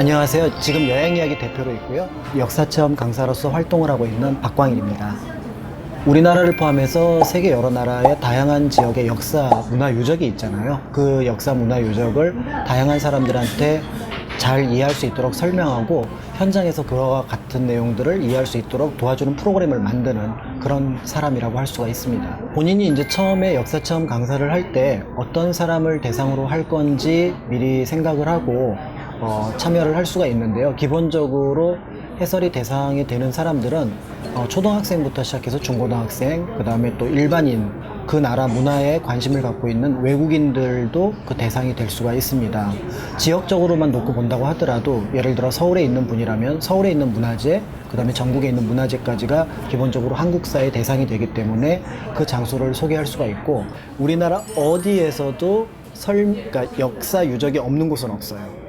안녕하세요. 지금 여행이야기 대표로 있고요. 역사체험 강사로서 활동을 하고 있는 박광일입니다. 우리나라를 포함해서 세계 여러 나라의 다양한 지역의 역사, 문화 유적이 있잖아요. 그 역사, 문화 유적을 다양한 사람들한테 잘 이해할 수 있도록 설명하고 현장에서 그와 같은 내용들을 이해할 수 있도록 도와주는 프로그램을 만드는 그런 사람이라고 할 수가 있습니다. 본인이 이제 처음에 역사체험 강사를 할 때 어떤 사람을 대상으로 할 건지 미리 생각을 하고 참여를 할 수가 있는데요. 기본적으로 해설이 대상이 되는 사람들은 초등학생부터 시작해서 중고등학생, 그 다음에 또 일반인, 그 나라 문화에 관심을 갖고 있는 외국인들도 그 대상이 될 수가 있습니다. 지역적으로만 놓고 본다고 하더라도 예를 들어 서울에 있는 분이라면 서울에 있는 문화재, 그 다음에 전국에 있는 문화재까지가 기본적으로 한국사의 대상이 되기 때문에 그 장소를 소개할 수가 있고, 우리나라 어디에서도 그러니까 역사 유적이 없는 곳은 없어요.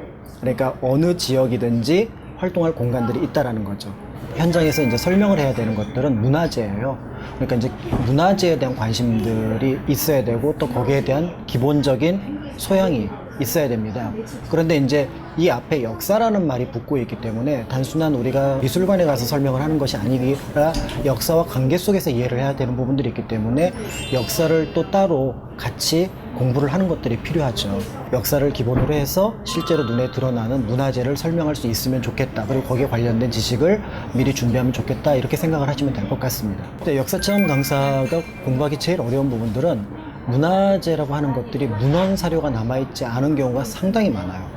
그러니까 어느 지역이든지 활동할 공간들이 있다라는 거죠. 현장에서 이제 설명을 해야 되는 것들은 문화재예요. 그러니까 이제 문화재에 대한 관심들이 있어야 되고 또 거기에 대한 기본적인 소양이 있어야 됩니다. 그런데 이제 이 앞에 역사라는 말이 붙고 있기 때문에 단순한 우리가 미술관에 가서 설명을 하는 것이 아니라 역사와 관계 속에서 이해를 해야 되는 부분들이 있기 때문에 역사를 또 따로 같이 공부를 하는 것들이 필요하죠. 역사를 기본으로 해서 실제로 눈에 드러나는 문화재를 설명할 수 있으면 좋겠다. 그리고 거기에 관련된 지식을 미리 준비하면 좋겠다. 이렇게 생각을 하시면 될 것 같습니다. 근데 역사체험 강사가 공부하기 제일 어려운 부분들은 문화재라고 하는 것들이 문헌 사료가 남아있지 않은 경우가 상당히 많아요.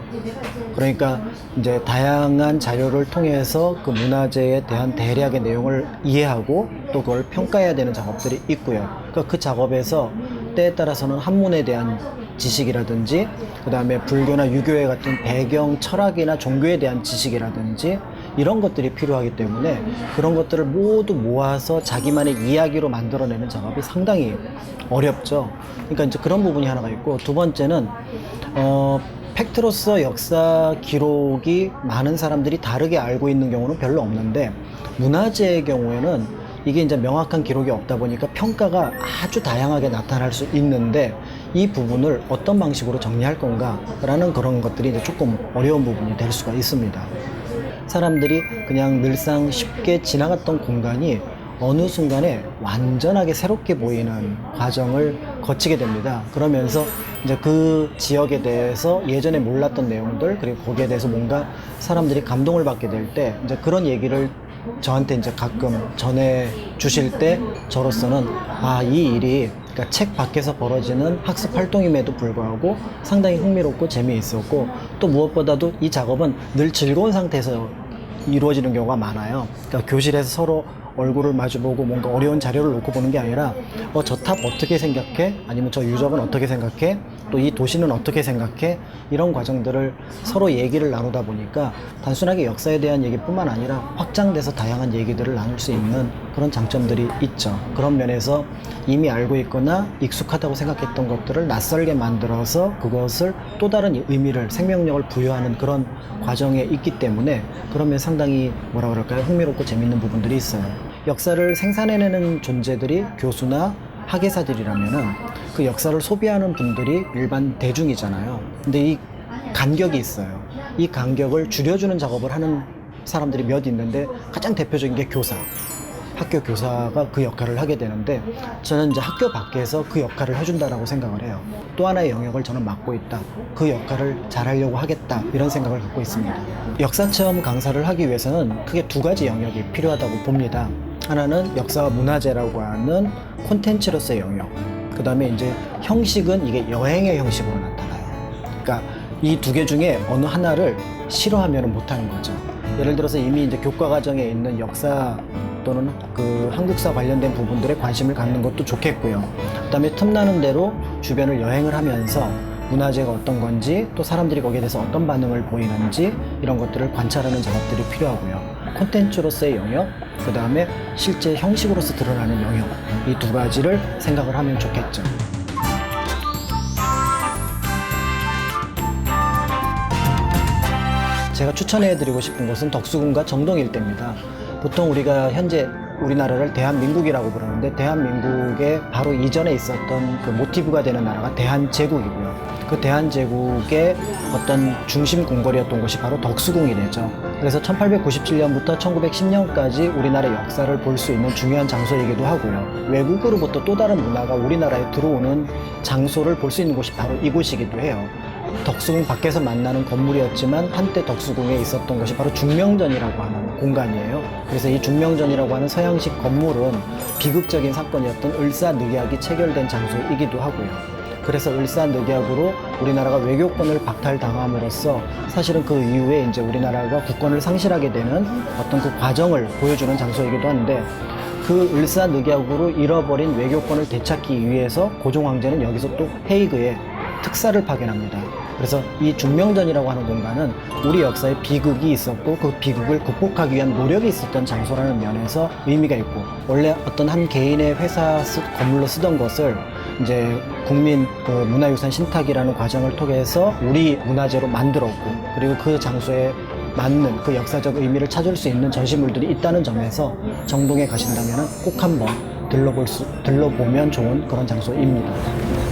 그러니까 이제 다양한 자료를 통해서 그 문화재에 대한 대략의 내용을 이해하고 또 그걸 평가해야 되는 작업들이 있고요. 그러니까 그 작업에서 때에 따라서는 한문에 대한 지식이라든지 그 다음에 불교나 유교의 같은 배경, 철학이나 종교에 대한 지식이라든지 이런 것들이 필요하기 때문에 그런 것들을 모두 모아서 자기만의 이야기로 만들어내는 작업이 상당히 어렵죠. 그러니까 이제 그런 부분이 하나가 있고, 두 번째는 팩트로서 역사 기록이 많은 사람들이 다르게 알고 있는 경우는 별로 없는데, 문화재의 경우에는 이게 이제 명확한 기록이 없다 보니까 평가가 아주 다양하게 나타날 수 있는데 이 부분을 어떤 방식으로 정리할 건가 라는 그런 것들이 이제 조금 어려운 부분이 될 수가 있습니다. 사람들이 그냥 늘상 쉽게 지나갔던 공간이 어느 순간에 완전하게 새롭게 보이는 과정을 거치게 됩니다. 그러면서 이제 그 지역에 대해서 예전에 몰랐던 내용들, 그리고 거기에 대해서 뭔가 사람들이 감동을 받게 될 때 이제 그런 얘기를 저한테 이제 가끔 전해 주실 때 저로서는 이 일이 그러니까 책 밖에서 벌어지는 학습 활동임에도 불구하고 상당히 흥미롭고 재미있었고, 또 무엇보다도 이 작업은 늘 즐거운 상태에서 이루어지는 경우가 많아요. 그러니까 교실에서 서로 얼굴을 마주보고 뭔가 어려운 자료를 놓고 보는 게 아니라 저 탑 어떻게 생각해? 아니면 저 유적은 어떻게 생각해? 또 이 도시는 어떻게 생각해? 이런 과정들을 서로 얘기를 나누다 보니까 단순하게 역사에 대한 얘기뿐만 아니라 확장돼서 다양한 얘기들을 나눌 수 있는 그런 장점들이 있죠. 그런 면에서 이미 알고 있거나 익숙하다고 생각했던 것들을 낯설게 만들어서 그것을 또 다른 의미를, 생명력을 부여하는 그런 과정에 있기 때문에 그러면 상당히 뭐라 그럴까요? 흥미롭고 재밌는 부분들이 있어요. 역사를 생산해내는 존재들이 교수나 학예사들이라면은 그 역사를 소비하는 분들이 일반 대중이잖아요. 근데 이 간격이 있어요. 이 간격을 줄여주는 작업을 하는 사람들이 몇 있는데 가장 대표적인 게 교사. 학교 교사가 그 역할을 하게 되는데 저는 이제 학교 밖에서 그 역할을 해준다라고 생각을 해요. 또 하나의 영역을 저는 맡고 있다. 그 역할을 잘하려고 하겠다. 이런 생각을 갖고 있습니다. 역사체험 강사를 하기 위해서는 크게 두 가지 영역이 필요하다고 봅니다. 하나는 역사와 문화재라고 하는 콘텐츠로서의 영역. 그 다음에 이제 형식은 이게 여행의 형식으로 나타나요. 그러니까 이 두 개 중에 어느 하나를 싫어하면 못하는 거죠. 예를 들어서 이미 이제 교과 과정에 있는 역사 또는 그 한국사 관련된 부분들에 관심을 갖는 것도 좋겠고요. 그 다음에 틈나는 대로 주변을 여행을 하면서 문화재가 어떤 건지 또 사람들이 거기에 대해서 어떤 반응을 보이는지 이런 것들을 관찰하는 작업들이 필요하고요. 콘텐츠로서의 영역, 그 다음에 실제 형식으로서 드러나는 영역, 이 두 가지를 생각을 하면 좋겠죠. 제가 추천해드리고 싶은 곳은 덕수궁과 정동 일대입니다. 보통 우리가 현재 우리나라를 대한민국이라고 부르는데 대한민국의 바로 이전에 있었던 그 모티브가 되는 나라가 대한제국이고요. 그 대한제국의 어떤 중심 궁궐이었던 곳이 바로 덕수궁이 되죠. 그래서 1897년부터 1910년까지 우리나라의 역사를 볼 수 있는 중요한 장소이기도 하고요. 외국으로부터 또 다른 문화가 우리나라에 들어오는 장소를 볼 수 있는 곳이 바로 이곳이기도 해요. 덕수궁 밖에서 만나는 건물이었지만 한때 덕수궁에 있었던 것이 바로 중명전이라고 하는 공간이에요. 그래서 이 중명전이라고 하는 서양식 건물은 비극적인 사건이었던 을사늑약이 체결된 장소이기도 하고요. 그래서 을사늑약으로 우리나라가 외교권을 박탈당함으로써 사실은 그 이후에 이제 우리나라가 국권을 상실하게 되는 어떤 그 과정을 보여주는 장소이기도 한데, 그 을사늑약으로 잃어버린 외교권을 되찾기 위해서 고종 황제는 여기서 또 헤이그에 특사를 파견합니다. 그래서 이 중명전이라고 하는 공간은 우리 역사에 비극이 있었고 그 비극을 극복하기 위한 노력이 있었던 장소라는 면에서 의미가 있고, 원래 어떤 한 개인의 회사 건물로 쓰던 것을 이제 국민 그 문화유산 신탁이라는 과정을 통해서 우리 문화재로 만들었고, 그리고 그 장소에 맞는 그 역사적 의미를 찾을 수 있는 전시물들이 있다는 점에서 정동에 가신다면 꼭 한번 들러보면 좋은 그런 장소입니다.